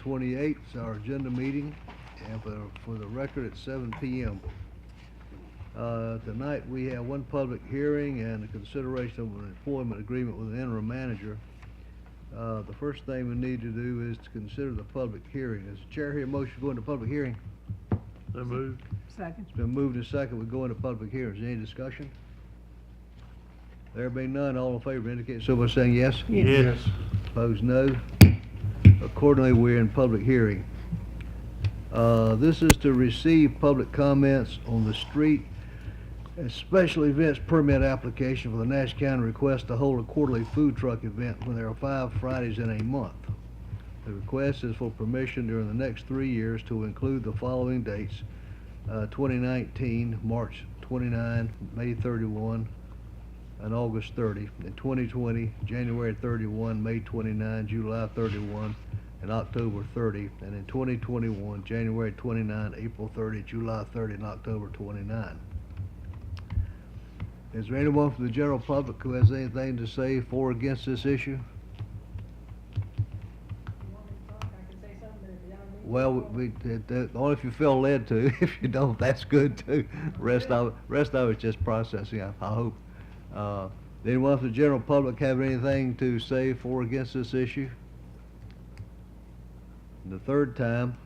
28th is our agenda meeting, and for the record, it's 7 p.m. Tonight we have one public hearing and a consideration of an employment agreement with an interim manager. The first thing we need to do is to consider the public hearing. Does the chair hear a motion to go into public hearing? So moved. Second. It's been moved and second, we go into public hearing. Is there any discussion? There being none, all in favor indicate so by saying yes. Yes. Opposed, no. Accordingly, we're in public hearing. This is to receive public comments on the street and special events permit application for the Nash County request to hold a quarterly food truck event when there are 5 Fridays in a month. The request is for permission during the next 3 years to include the following dates: 2019, March 29, May 31, and August 30. In 2020, January 31, May 29, July 31, and October 30. And in 2021, January 29, April 30, July 30, and October 29. Is there anyone from the general public who has anything to say for or against this issue? Well, only if you feel led to. If you don't, that's good too. Rest of it's just processing, I hope. Anyone from the general public have anything to say for or against this issue? And the third time,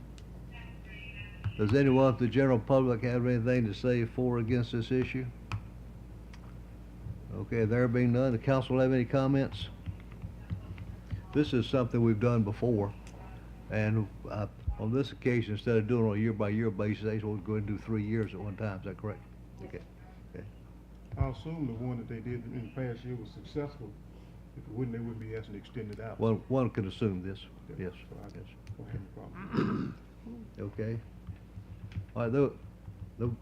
does anyone from the general public have anything to say for or against this issue? Okay, there being none, the council have any comments? This is something we've done before, and on this occasion, instead of doing it on a year-by-year basis, they will go and do 3 years at one time. Is that correct? Okay. Okay. I assume the one that they did in the past year was successful. If it wouldn't, they would be asking to extend it out. Well, one could assume this. Yeah, Yes. so I Yes. don't have any problem. Okay. All right.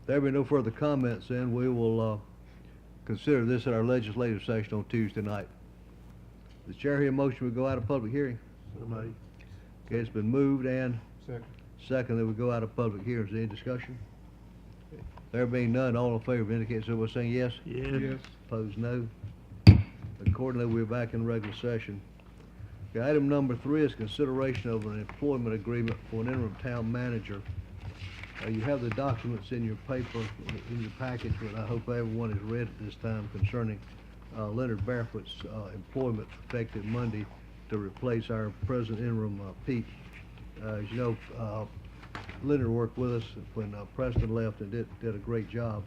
There be no further comments, then we will consider this at our legislative session on Tuesday night. The chair hear a motion we go out of public hearing. So made. Okay, it's been moved and Second. that we go out of public hearing. Is there any discussion? There being none, all in favor indicate so by saying yes. Yes. Opposed, no. Accordingly, we're back in regular session. Okay, item number 3 is consideration of an employment agreement for an interim town manager. You have the documents in your paper, in your package, but I hope everyone has read at this time concerning Leonard Barefoot's employment effective Monday to replace our present interim Pete. As you know, Leonard worked with us when Preston left and did a great job.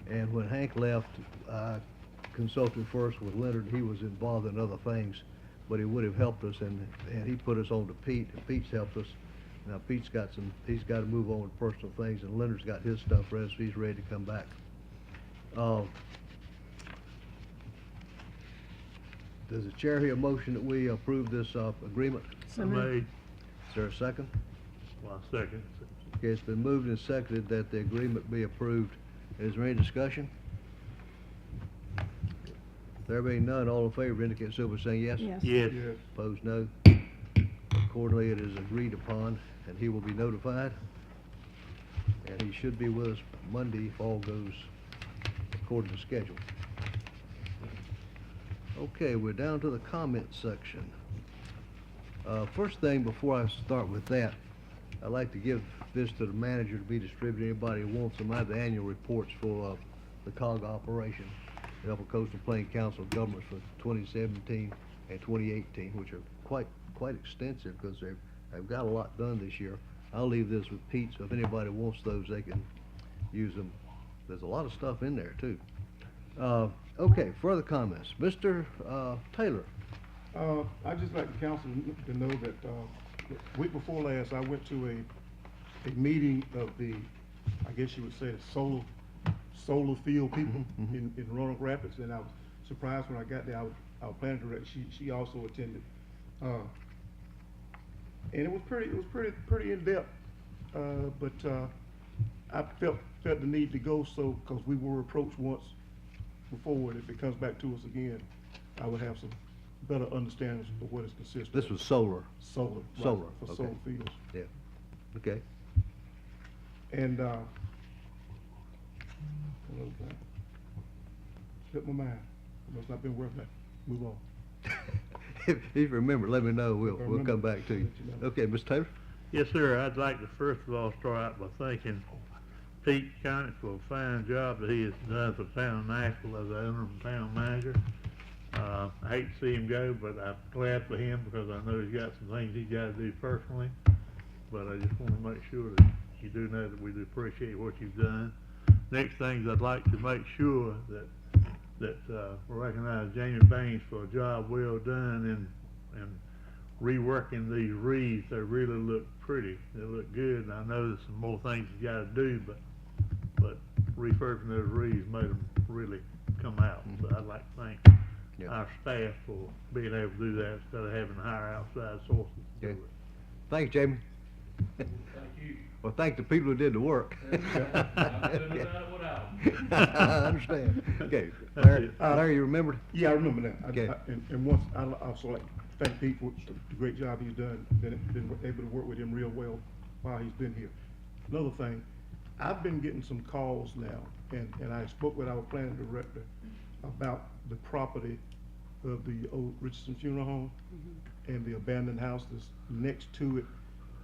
And when Hank left, I consulted first with Leonard. He was involved in other things, but he would have helped us, and he put us on to Pete, and Pete's helped us. Now Pete's got he's got to move on with personal things, and Leonard's got his stuff ready, so he's ready to come back. Does the chair hear a motion that we approve this agreement? So made. Is there a second? Well, second. Okay, it's been moved and seconded that the agreement be approved. Is there any discussion? There being none, all in favor indicate so by saying yes. Yes. Yes. Yes. Opposed, no. Accordingly, it is agreed upon, and he will be notified. And he should be with us Monday if all goes according to schedule. Okay, we're down to the comment section. First thing, before I start with that, I'd like to give this to the manager to be distributed. Anybody who wants them. I have the annual reports for the COG operation, the Upper Coastal Plain Council of Governments for 2017 and 2018, which are quite extensive because they've got a lot done this year. I'll leave this with Pete, so if anybody wants those, they can use them. There's a lot of stuff in there too. Okay, further comments. Mr. Taylor. I'd just like the council to know that the week before last, I went to a meeting of the, I guess you would say, the solar field people in Roanoke Rapids, and I was surprised when I got there. Our planning director, she also attended, and it was pretty in depth. But I felt the need to go, so because we were approached once before, and if it comes back to us again, I would have some better understanding of what it consists of. This was solar. Solar. Right, Solar, for okay. solar fields. Yeah. Okay. And, slipped my mind. It must not been worth that. Move on. If you remember, let me know, we'll remember, come back to you. let you know. Okay, Mr. Taylor? Yes, sir. I'd like to first of all start out by thanking Pete County for a fine job that he has done for the town of Nashville as our interim town manager. I hate to see him go, but I'm glad for him because I know he's got some things he's got to do personally. But I just want to make sure that you do know that we do appreciate what you've done. Next thing is I'd like to make sure that recognize Jamie Baines for a job well done in reworking these wreaths. They really look pretty. They look good, and I know there's some more things you got to do, but refurbishing those wreaths made them really come out. So I'd like to thank Yeah. our staff for being able to do that instead of having to hire outside sources to do Okay. it. Thanks, Jamie. Thank you. Well, thank the people who did the work. I couldn't have done it without them. I understand. Okay, That's Larry, it. Larry, you remembered? Yeah, I remember that. Okay. And once, I also like to thank Pete for the great job he's done, been able to work with him real well while he's been here. Another thing, I've been getting some calls now, and I spoke with our planning director about the property of the old Richardson Funeral Home and the abandoned house that's next to it.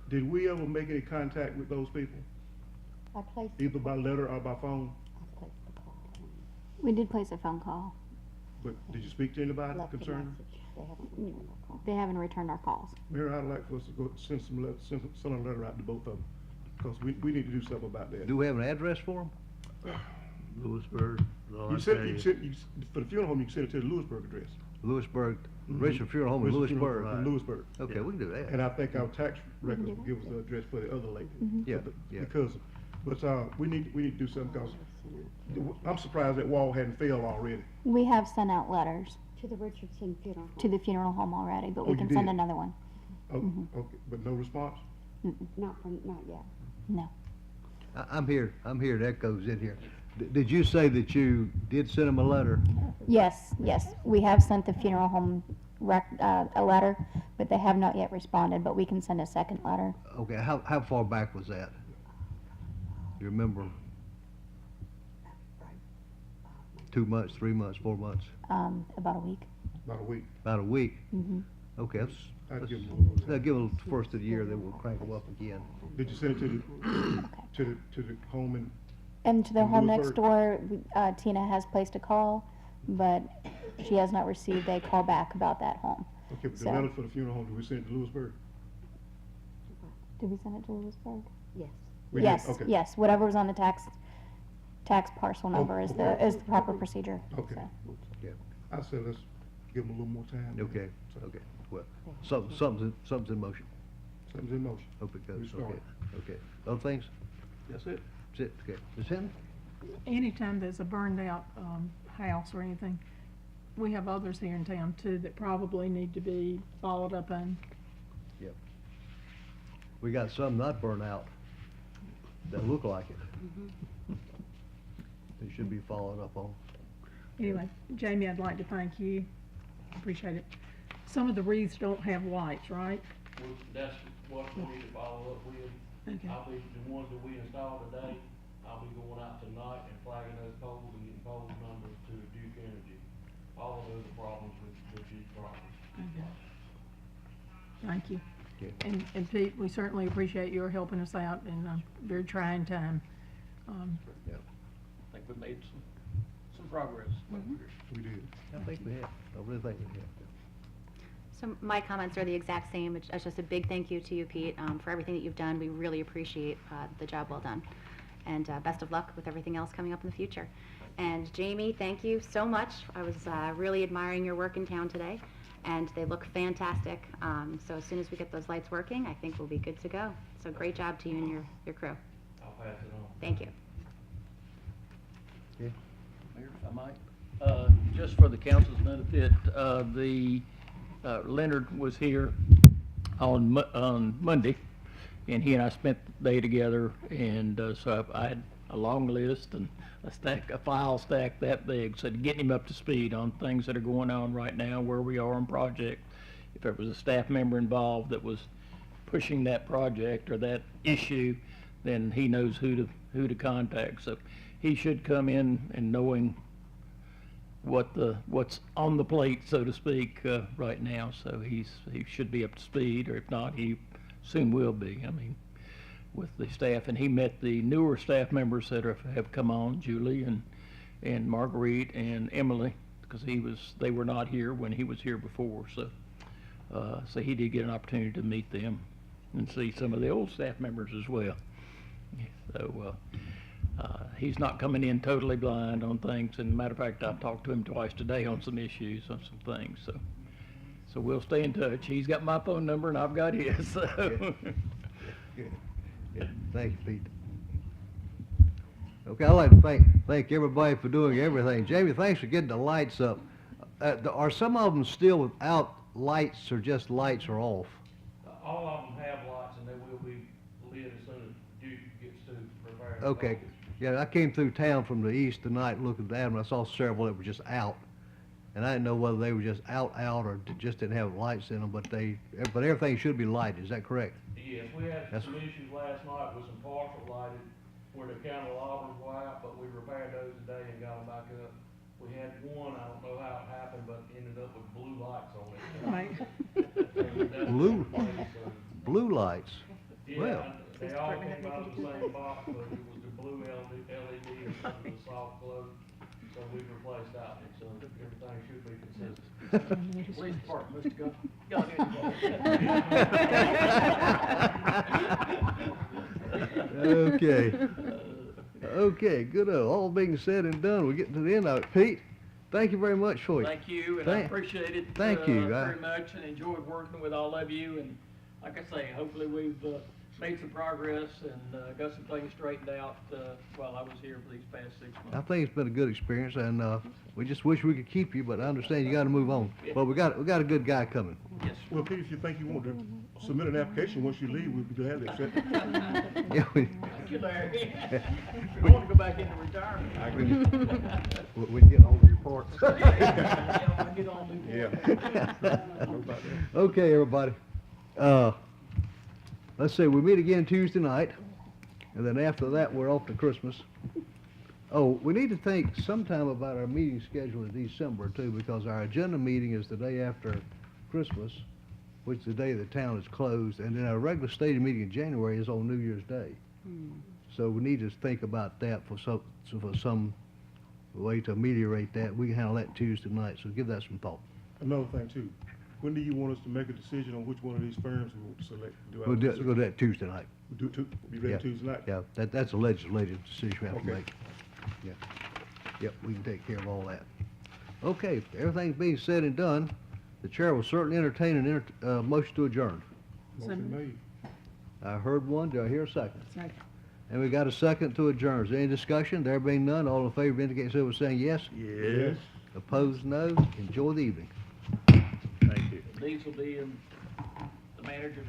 Did we ever make any contact with those people, I placed, either by letter or by phone? I placed the call. We did place a phone call. But did you speak to anybody Left a concerning? message. They haven't returned our call. They haven't returned our calls. Mayor, I'd like for us to go send send a letter out to both of them, because we need to do something about that. Do we have an address for them? Lewisburg. is all I You tell sent, for the funeral home, you can send it to the Lewisburg address. Lewisburg, Richard Funeral Home in Richardson Funeral Lewisburg. Home in Lewisburg. Okay, we can do And that. I think our tax records do will that, give us the address for the other lady. Yeah, But- yeah. Because, we need to do something, because I'm surprised that wall hadn't failed already. We have sent out letters To the Richardson Funeral Home. to the funeral home already, but Oh, we you can send did? another one. Oh, okay, but no response? Not yet. No. I'm here to echoes in here. Did you say that you did send them a letter? Yes, we have sent the funeral home a letter, but they have not yet responded, but we can send a second letter. Okay, how far back was that? You remember? 2 months, 3 months, 4 months? About a week. About a week. About a week? Mhm. Okay, I'd let's, give them a little more time. give them the first of the year, then we'll crank them up again. Did you send it to the home and, And to the In home next Lewisburg? door, Tina has placed a call, but she has not received a call back about that home. okay, but the So- letter for the funeral home, did we send it to Lewisburg? Did we send it to Lewisburg? Yes. We did? Yes, Okay. yes, whatever was on the tax parcel number is okay. the proper procedure. Okay. So. Yeah, I said, let's give them a little more time. okay, So, okay. Well, something's in motion. Something's in motion. Hope it goes, We okay, started. okay. Other things? That's it. That's it, okay. Ms. Hinton? Anytime there's a burned out house or anything, we have others here in town too that probably need to be followed up on. Yep. We got some not burned out that look like it. They should be followed up on. Anyway, Jamie, I'd like to thank you. Appreciate it. Some of the wreaths don't have lights, right? That's what we need to follow up with. Okay. I'll be, the ones that we installed today, I'll be going out tonight and flagging those poles and getting pole numbers to Duke Energy. All of those are problems with Duke property. Okay. Thank you. Okay. And Pete, we certainly appreciate your helping us out in a very trying time. Yep. I think we made some progress. We did. I think we have. I really think we have. So my comments are the exact same. It's just a big thank you to you, Pete, for everything that you've done. We really appreciate the job well done. And best of luck with everything else coming up in the future. And Jamie, thank you so much. I was really admiring your work in town today, and they look fantastic. So as soon as we get those lights working, I think we'll be good to go. So great job to you and your crew. I'll pass it on. Thank you. Okay. Mayor, if I might, just for the council's benefit, Leonard was here on Monday, and he and I spent the day together, and so I had a long list and a file stack that big, so getting him up to speed on things that are going on right now, where we are on project. If there was a staff member involved that was pushing that project or that issue, then he knows who to contact. So he should come in and knowing what's on the plate, so to speak, right now. So he should be up to speed, or if not, he soon will be. I mean, with the staff, and he met the newer staff members that have come on, Julie and Marguerite and Emily, because they were not here when he was here before. So so he did get an opportunity to meet them and see some of the old staff members as well. So he's not coming in totally blind on things. And matter of fact, I've talked to him twice today on some issues, on some things. So we'll stay in touch. He's got my phone number and I've got his. So. Good. Good. Thank you, Pete. Okay, I'd like to thank everybody for doing everything. Jamie, thanks for getting the lights up. Are some of them still without lights, or just lights are off? All of them have lights, and they will be lit as soon as Duke gets to preparing. Okay. Yeah, I came through town from the east tonight looking at them, and I saw several that were just out. And I didn't know whether they were just out, or just didn't have lights in them, but everything should be lighted. Is that correct? Yes, we had some issues last night with some partial lighted where the candelabras were out, but we repaired those today and got them back up. We had one, I don't know how it happened, but ended up with blue lights on it. Right. Blue lights. Yeah, Well. they all came out of the same box, but it was the blue LED instead of the soft glow, so we replaced that one, so everything should be consistent. Police department must have got Okay. Okay, good. All being said and done, we're getting to the end of it. Pete, thank you very much for it. Thank you, and I appreciate it. Thank you. Very much, and enjoyed working with all of you. And like I say, hopefully we've made some progress and got some things straightened out while I was here for these past 6 months. I think it's been a good experience, and we just wish we could keep you, but I understand you got to move on. But we got a good guy coming. Yes. Well, Pete, if you think you want to submit an application once you leave, we'd be glad to accept it. Yeah, Thank you, Larry. I want to go back into retirement. I agree. we can get all the reports. Yeah, I'll get on the Yeah. Okay, everybody. Let's see, we meet again Tuesday night, and then after that, we're off to Christmas. Oh, we need to think sometime about our meeting schedule in December, too, because our agenda meeting is the day after Christmas, which is the day the town is closed, and then our regular stated meeting in January is on New Year's Day. So we need to think about that for some way to ameliorate that. We can handle that Tuesday night, so give that some thought. Another thing too, when do you want us to make a decision on which one of these firms we want to select? We'll do that Tuesday night. We'll do it, be ready Yeah. Tuesday night? Yeah, that's a legislative decision we have to Okay. make. Yeah. Yep, we can take care of all that. Okay, everything's being said and done. The chair will certainly entertain a motion to adjourn. Motion made. I heard one. Do I hear a second? Second. And we got a second to adjourn. Is there any discussion? There being none, all in favor indicate so by saying yes. Yes, Opposed, no. Enjoy the evening. thank you. These will be in the manager's